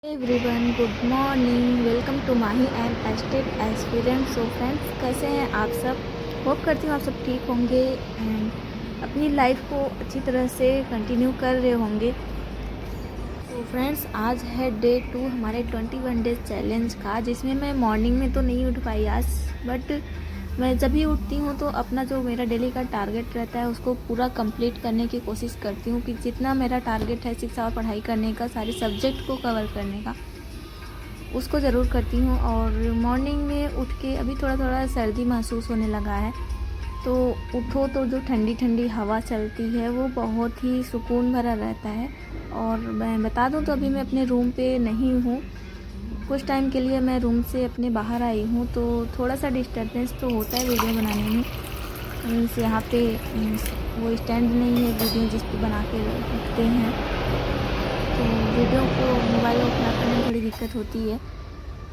Everyone, good morning. Welcome to Mahi and estate aspirant. So friends, कैसे हैं आप सब? होप करती हूँ आप सब ठीक होंगे एंड अपनी लाइफ को अच्छी तरह से कंटिन्यू कर रहे होंगे। तो फ्रेंड्स, आज है डे 2 हमारे 21 डेज चैलेंज का, जिसमें मैं मॉर्निंग में तो नहीं उठ पाई आज, बट मैं जब भी उठती हूँ तो अपना जो मेरा डेली का टारगेट रहता है उसको पूरा कंप्लीट करने की कोशिश करती हूँ कि जितना मेरा टारगेट है 6 आवर पढ़ाई करने का, सारे सब्जेक्ट को कवर करने का, उसको ज़रूर करती हूँ। और मॉर्निंग में उठ के अभी थोड़ा थोड़ा सर्दी महसूस होने लगा है, तो उठो तो जो ठंडी ठंडी हवा चलती है वो बहुत ही सुकून भरा रहता है। और मैं बता दूँ तो अभी मैं अपने रूम पे नहीं हूँ, कुछ टाइम के लिए मैं रूम से अपने बाहर आई हूँ, तो थोड़ा सा डिस्टर्बेंस तो होता है वीडियो बनाने में। मीन्स यहाँ पे वो स्टैंड नहीं है वीडियो जिस पे बना के रखते हैं, तो वीडियो को मोबाइल को खड़ा करने में थोड़ी दिक्कत होती है,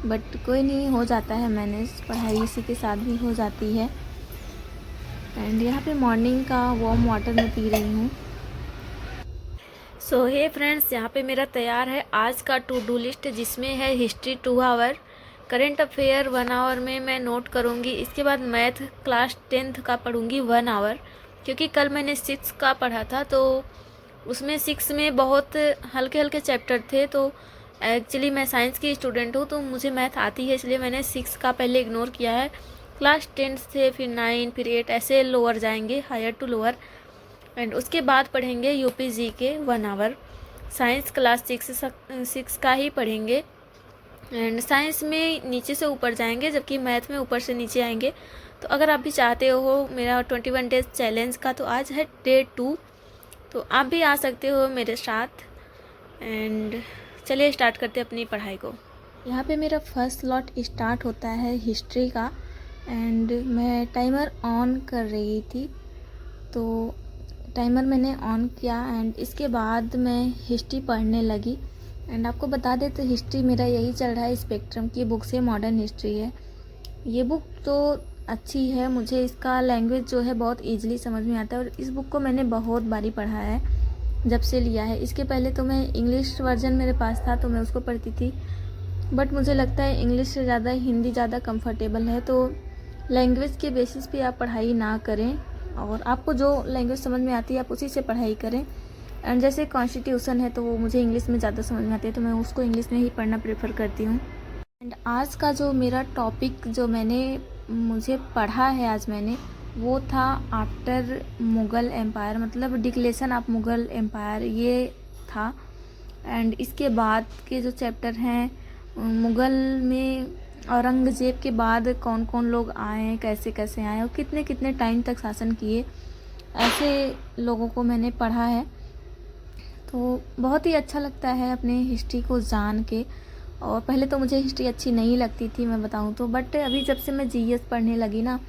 बट कोई नहीं, हो जाता है मैनेज। पढ़ाई इसी के साथ भी हो जाती है। एंड यहाँ पे मॉर्निंग का वार्म वाटर मैं पी रही हूँ। सो हे फ्रेंड्स, यहाँ पे मेरा तैयार है आज का टू डू लिस्ट, जिसमें है history 2 hour, current affair 1 hour में मैं नोट करूँगी। इसके बाद मैथ क्लास 10th का पढ़ूँगी 1 आवर, क्योंकि कल मैंने 6 का पढ़ा था, तो उसमें 6 में बहुत हल्के हल्के चैप्टर थे। तो एक्चुअली मैं साइंस की स्टूडेंट हूँ, तो मुझे मैथ आती है, इसलिए मैंने 6 का पहले इग्नोर किया है। क्लास 10 से फिर 9 फिर 8 ऐसे लोअर जाएंगे, हायर टू लोअर। एंड उसके बाद पढ़ेंगे यूपी जी के 1 आवर। साइंस क्लास 6 का ही पढ़ेंगे। एंड साइंस में नीचे से ऊपर जाएंगे, जबकि मैथ में ऊपर से नीचे आएंगे। तो अगर आप भी चाहते हो मेरा 21 डेज चैलेंज का, तो आज है डे 2, तो आप भी आ सकते हो मेरे साथ। एंड चलिए स्टार्ट करते हैं अपनी पढ़ाई को। यहाँ पे मेरा फर्स्ट लॉट स्टार्ट होता है हिस्ट्री का, एंड मैं टाइमर ऑन कर रही थी, तो टाइमर मैंने ऑन किया एंड इसके बाद मैं हिस्ट्री पढ़ने लगी। एंड आपको बता दें तो हिस्ट्री मेरा यही चल रहा है, स्पेक्ट्रम की बुक से मॉडर्न हिस्ट्री है। ये बुक तो अच्छी है, मुझे इसका लैंग्वेज जो है बहुत ईजिली समझ में आता है, और इस बुक को मैंने बहुत बारी पढ़ा है जब से लिया है। इसके पहले तो मैं इंग्लिश वर्जन मेरे पास था, तो मैं उसको पढ़ती थी, बट मुझे लगता है इंग्लिश से ज़्यादा हिंदी ज़्यादा कंफर्टेबल है। तो लैंग्वेज के बेसिस पे आप पढ़ाई ना करें, और आपको जो लैंग्वेज समझ में आती है आप उसी से पढ़ाई करें। एंड जैसे कॉन्स्टिट्यूशन है तो वो मुझे इंग्लिश में ज़्यादा समझ में आती है, तो मैं उसको इंग्लिश में ही पढ़ना प्रेफर करती हूँ। एंड आज का जो मेरा टॉपिक जो मुझे पढ़ा है आज मैंने, वो था आफ्टर मुग़ल एम्पायर, मतलब डिक्लेरेशन ऑफ मुग़ल एम्पायर, ये था। एंड इसके बाद के जो चैप्टर हैं, मुग़ल में औरंगज़ेब के बाद कौन कौन लोग आए, कैसे कैसे आए और कितने कितने टाइम तक शासन किए, ऐसे लोगों को मैंने पढ़ा है। तो बहुत ही अच्छा लगता है अपने हिस्ट्री को जान के। और पहले तो मुझे हिस्ट्री अच्छी नहीं लगती थी, मैं बताऊं तो, बट अभी जब से मैं जीएस पढ़ने लगी ना,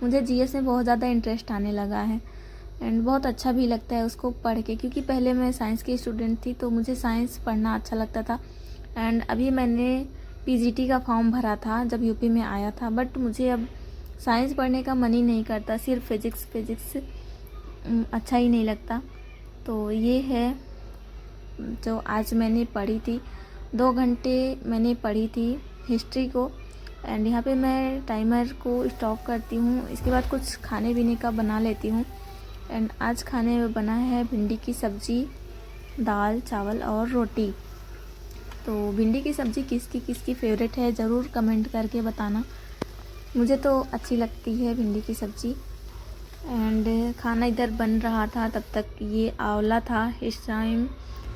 मुझे जीएस में बहुत ज़्यादा इंटरेस्ट आने लगा है। एंड बहुत अच्छा भी लगता है उसको पढ़ के, क्योंकि पहले मैं साइंस की स्टूडेंट थी, तो मुझे साइंस पढ़ना अच्छा लगता था। एंड अभी मैंने पीजीटी का फॉर्म भरा था जब यूपी में आया था, बट मुझे अब साइंस पढ़ने का मन ही नहीं करता, सिर्फ फिज़िक्स अच्छा ही नहीं लगता। तो ये है जो आज मैंने पढ़ी थी, 2 घंटे मैंने पढ़ी थी हिस्ट्री को। एंड यहाँ पे मैं टाइमर को स्टॉप करती हूँ, इसके बाद कुछ खाने पीने का बना लेती हूँ। एंड आज खाने में बना है भिंडी की सब्ज़ी, दाल चावल और रोटी। तो भिंडी की सब्ज़ी किसकी किसकी फेवरेट है ज़रूर कमेंट करके बताना, मुझे तो अच्छी लगती है भिंडी की सब्ज़ी। एंड खाना इधर बन रहा था, तब तक ये आंवला था। इस टाइम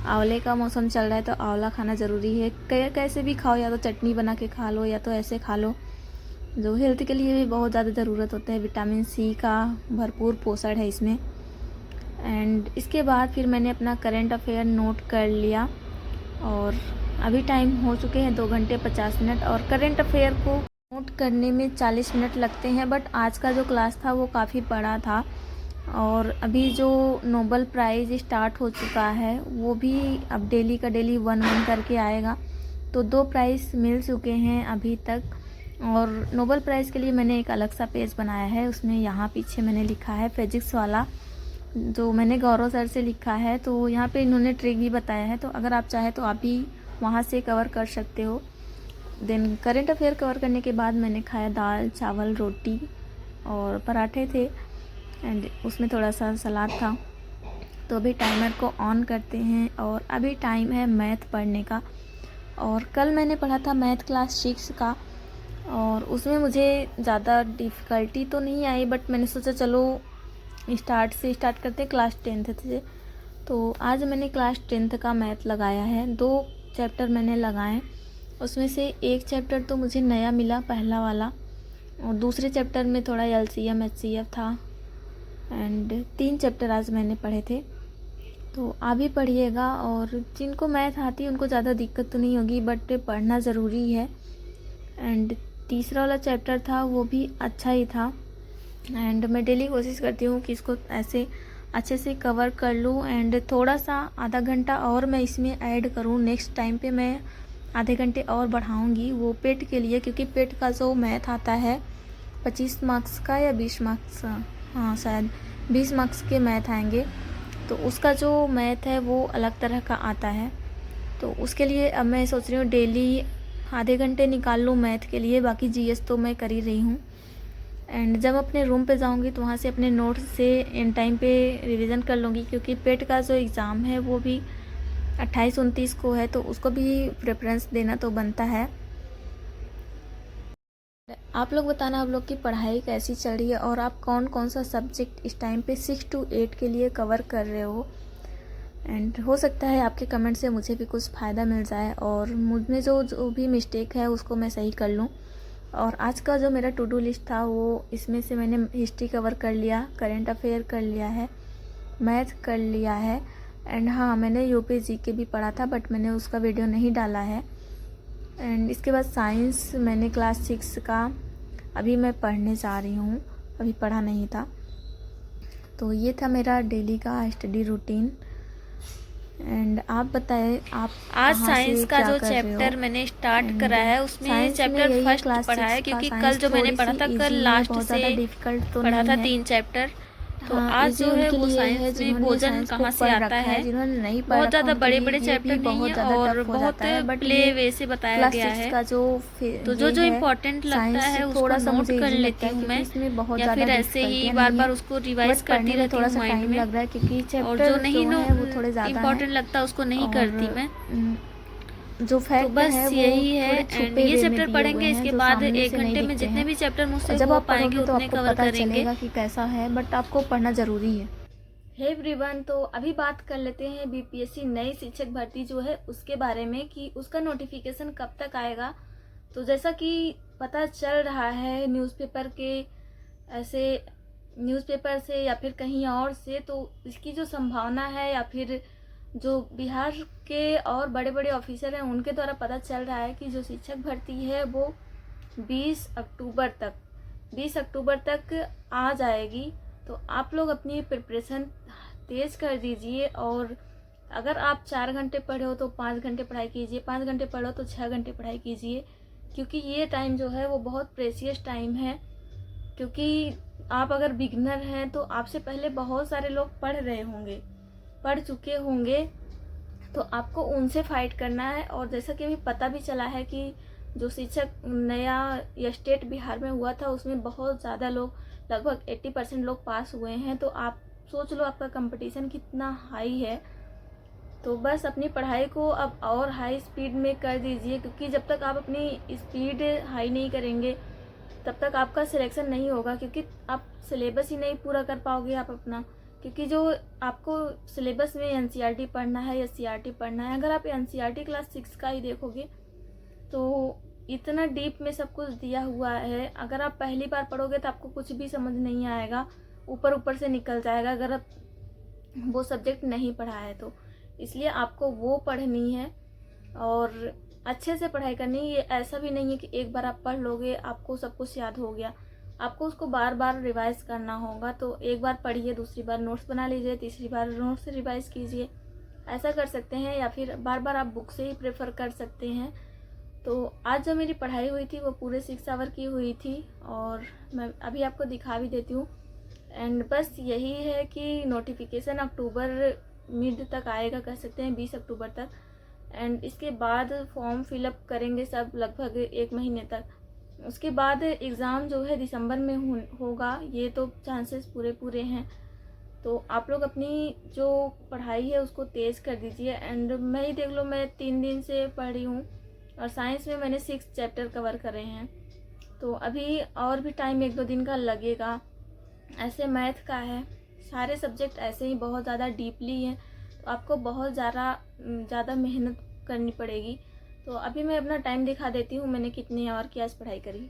आंवले का मौसम चल रहा है, तो आंवला खाना ज़रूरी है। कैसे भी खाओ, या तो चटनी बना के खा लो या तो ऐसे खा लो, जो हेल्थ के लिए भी बहुत ज़्यादा ज़रूरत होता है। विटामिन सी का भरपूर पोषण है इसमें। एंड इसके बाद फिर मैंने अपना करंट अफेयर नोट कर लिया, और अभी टाइम हो चुके हैं 2 घंटे 50 मिनट, और करंट अफेयर को नोट करने में 40 मिनट लगते हैं। बट आज का जो क्लास था वो काफ़ी बड़ा था, और अभी जो नोबल प्राइज़ स्टार्ट हो चुका है वो भी अब डेली का डेली 1-1 करके आएगा, तो 2 प्राइज़ मिल चुके हैं अभी तक। और नोबल प्राइज़ के लिए मैंने एक अलग सा पेज बनाया है, उसमें यहाँ पीछे मैंने लिखा है फिजिक्स वाला, जो मैंने गौरव सर से लिखा है। तो यहाँ पे इन्होंने ट्रिक भी बताया है, तो अगर आप चाहें तो आप भी वहाँ से कवर कर सकते हो। देन करंट अफेयर कवर करने के बाद मैंने खाया दाल चावल रोटी और पराठे थे एंड उसमें थोड़ा सा सलाद था। तो अभी टाइमर को ऑन करते हैं और अभी टाइम है मैथ पढ़ने का। और कल मैंने पढ़ा था मैथ क्लास 6 का और उसमें मुझे ज़्यादा डिफ़िकल्टी तो नहीं आई, बट मैंने सोचा चलो स्टार्ट करते हैं क्लास 10th से। तो आज मैंने क्लास 10th का मैथ लगाया है। 2 चैप्टर मैंने लगाए, उसमें से एक चैप्टर तो मुझे नया मिला पहला वाला, और दूसरे चैप्टर में थोड़ा LCM HCF था एंड 3 चैप्टर आज मैंने पढ़े थे। तो आप भी पढ़िएगा और जिनको मैथ आती है उनको ज़्यादा दिक्कत तो नहीं होगी, बट पढ़ना ज़रूरी है। एंड तीसरा वाला चैप्टर था वो भी अच्छा ही था एंड मैं डेली कोशिश करती हूँ कि इसको ऐसे अच्छे से कवर कर लूँ एंड थोड़ा सा आधा घंटा और मैं इसमें ऐड करूँ। नेक्स्ट टाइम पे मैं आधे घंटे और बढ़ाऊँगी वो पेट के लिए, क्योंकि पेट का जो मैथ आता है 25 मार्क्स का या 20 मार्क्स, हाँ शायद 20 मार्क्स के मैथ आएंगे। तो उसका जो मैथ है वो अलग तरह का आता है। तो उसके लिए अब मैं सोच रही हूँ डेली आधे घंटे निकाल लूँ मैथ के लिए। बाकी GS तो मैं कर ही रही हूँ एंड जब अपने रूम पे जाऊँगी तो वहाँ से अपने नोट्स से इन टाइम पे रिवीजन कर लूँगी, क्योंकि पेट का जो एग्ज़ाम है वो भी 28-29 को है, तो उसको भी प्रेफरेंस देना तो बनता है। आप लोग बताना आप लोग की पढ़ाई कैसी चल रही है और आप कौन कौन सा सब्जेक्ट इस टाइम पे 6 to 8 के लिए कवर कर रहे हो। एंड हो सकता है आपके कमेंट से मुझे भी कुछ फ़ायदा मिल जाए और मुझमें जो भी मिस्टेक है उसको मैं सही कर लूँ। और आज का जो मेरा टू डू लिस्ट था वो इसमें से मैंने हिस्ट्री कवर कर लिया, करंट अफेयर कर लिया है, मैथ कर लिया है एंड हाँ मैंने यूपी जीके भी पढ़ा था, बट मैंने उसका वीडियो नहीं डाला है। एंड इसके बाद साइंस मैंने क्लास 6 का अभी मैं पढ़ने जा रही हूँ, अभी पढ़ा नहीं था। तो ये था मेरा डेली का स्टडी रूटीन। एंड आप बताएं आप आज साइंस का जो चैप्टर मैंने स्टार्ट करा है उसमें चैप्टर फर्स्ट पढ़ा है, क्योंकि कल जो मैंने पढ़ा था कल लास्ट से पढ़ा था 3 चैप्टर। तो आज जो है वो साइंस में भोजन कहाँ से आता है, बहुत ज़्यादा बड़े बड़े चैप्टर नहीं है और बहुत प्ले वे से बताया गया है। तो जो जो इम्पोर्टेंट लगता है उसको नोट कर लेती हूँ मैं, या फिर ऐसे ही बार बार उसको रिवाइज करती रहती हूँ माइंड में, और जो नहीं इम्पोर्टेंट लगता उसको नहीं करती मैं। जो फैक्ट तो बस है यही है एंड ये चैप्टर पढ़ेंगे, इसके बाद 1 घंटे में जितने भी चैप्टर मुझसे जब हो आप पाएंगे पढ़ोगे तो उतने आपको कवर पता करेंगे चलेगा कि कैसा है, बट आपको पढ़ना ज़रूरी है। हे एवरीवन, तो अभी बात कर लेते हैं BPSC नई शिक्षक भर्ती जो है उसके बारे में कि उसका नोटिफिकेशन कब तक आएगा। तो जैसा कि पता चल रहा है न्यूज़पेपर से या फिर कहीं और से, तो इसकी जो संभावना है या फिर जो बिहार के और बड़े बड़े ऑफिसर हैं उनके द्वारा पता चल रहा है कि जो शिक्षक भर्ती है वो 20 अक्टूबर तक आ जाएगी। तो आप लोग अपनी प्रिपरेशन तेज़ कर दीजिए और अगर आप 4 घंटे पढ़े हो तो 5 घंटे पढ़ाई कीजिए, 5 घंटे पढ़ो तो 6 घंटे पढ़ाई कीजिए, क्योंकि ये टाइम जो है वो बहुत प्रेशियस टाइम है। क्योंकि आप अगर बिगनर हैं तो आपसे पहले बहुत सारे लोग पढ़ चुके होंगे, तो आपको उनसे फाइट करना है। और जैसा कि अभी पता भी चला है कि जो शिक्षक नया स्टेट बिहार में हुआ था उसमें बहुत ज़्यादा लोग, लगभग 80% लोग पास हुए हैं। तो आप सोच लो आपका कंपटीशन कितना हाई है। तो बस अपनी पढ़ाई को अब और हाई स्पीड में कर दीजिए, क्योंकि जब तक आप अपनी स्पीड हाई नहीं करेंगे तब तक आपका सिलेक्शन नहीं होगा, क्योंकि आप सिलेबस ही नहीं पूरा कर पाओगे आप अपना। क्योंकि जो आपको सिलेबस में NCERT पढ़ना है या CRT पढ़ना है, अगर आप NCERT क्लास 6 का ही देखोगे तो इतना डीप में सब कुछ दिया हुआ है। अगर आप पहली बार पढ़ोगे तो आपको कुछ भी समझ नहीं आएगा, ऊपर से निकल जाएगा अगर आप वो सब्जेक्ट नहीं पढ़ा है तो। इसलिए आपको वो पढ़नी है और अच्छे से पढ़ाई करनी है। ये ऐसा भी नहीं है कि एक बार आप पढ़ लोगे आपको सब कुछ याद हो गया, आपको उसको बार बार रिवाइज करना होगा। तो एक बार पढ़िए, दूसरी बार नोट्स बना लीजिए, तीसरी बार नोट्स से रिवाइज कीजिए, ऐसा कर सकते हैं। या फिर बार बार आप बुक से ही प्रेफर कर सकते हैं। तो आज जो मेरी पढ़ाई हुई थी वो पूरे 6 आवर की हुई थी और मैं अभी आपको दिखा भी देती हूँ। एंड बस यही है कि नोटिफिकेशन अक्टूबर मिड तक आएगा, कह सकते हैं 20 अक्टूबर तक। एंड इसके बाद फॉर्म फिलअप करेंगे सब लगभग 1 महीने तक। उसके बाद एग्ज़ाम जो है दिसंबर में होगा, ये तो चांसेस पूरे हैं। तो आप लोग अपनी जो पढ़ाई है उसको तेज़ कर दीजिए। एंड मैं ही देख लो, मैं 3 दिन से पढ़ रही हूँ और साइंस में मैंने 6 चैप्टर कवर करे हैं। तो अभी और भी टाइम 1-2 दिन का लगेगा। ऐसे मैथ का है, सारे सब्जेक्ट ऐसे ही बहुत ज़्यादा डीपली हैं, तो आपको बहुत ज़्यादा मेहनत करनी पड़ेगी। तो अभी मैं अपना टाइम दिखा देती हूँ मैंने कितने आवर की आज पढ़ाई करी।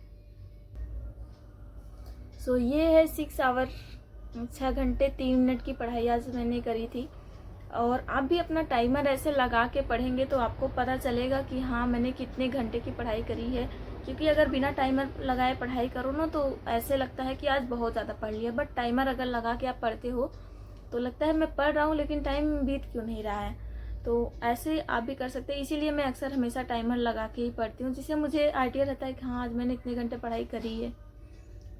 सो ये है 6 आवर, 6 घंटे 3 मिनट की पढ़ाई आज मैंने करी थी। और आप भी अपना टाइमर ऐसे लगा के पढ़ेंगे तो आपको पता चलेगा कि हाँ मैंने कितने घंटे की पढ़ाई करी है। क्योंकि अगर बिना टाइमर लगाए पढ़ाई करो ना तो ऐसे लगता है कि आज बहुत ज़्यादा पढ़ लिया, बट टाइमर अगर लगा के आप पढ़ते हो तो लगता है मैं पढ़ रहा हूँ लेकिन टाइम बीत क्यों नहीं रहा है। तो ऐसे आप भी कर सकते हैं। इसीलिए मैं अक्सर हमेशा टाइमर लगा के ही पढ़ती हूँ, जिससे मुझे आइडिया रहता है कि हाँ आज मैंने इतने घंटे पढ़ाई करी है।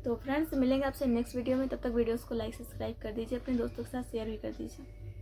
तो फ्रेंड्स मिलेंगे आपसे नेक्स्ट वीडियो में, तब तक वीडियोस को लाइक सब्सक्राइब कर दीजिए, अपने दोस्तों के साथ शेयर भी कर दीजिए।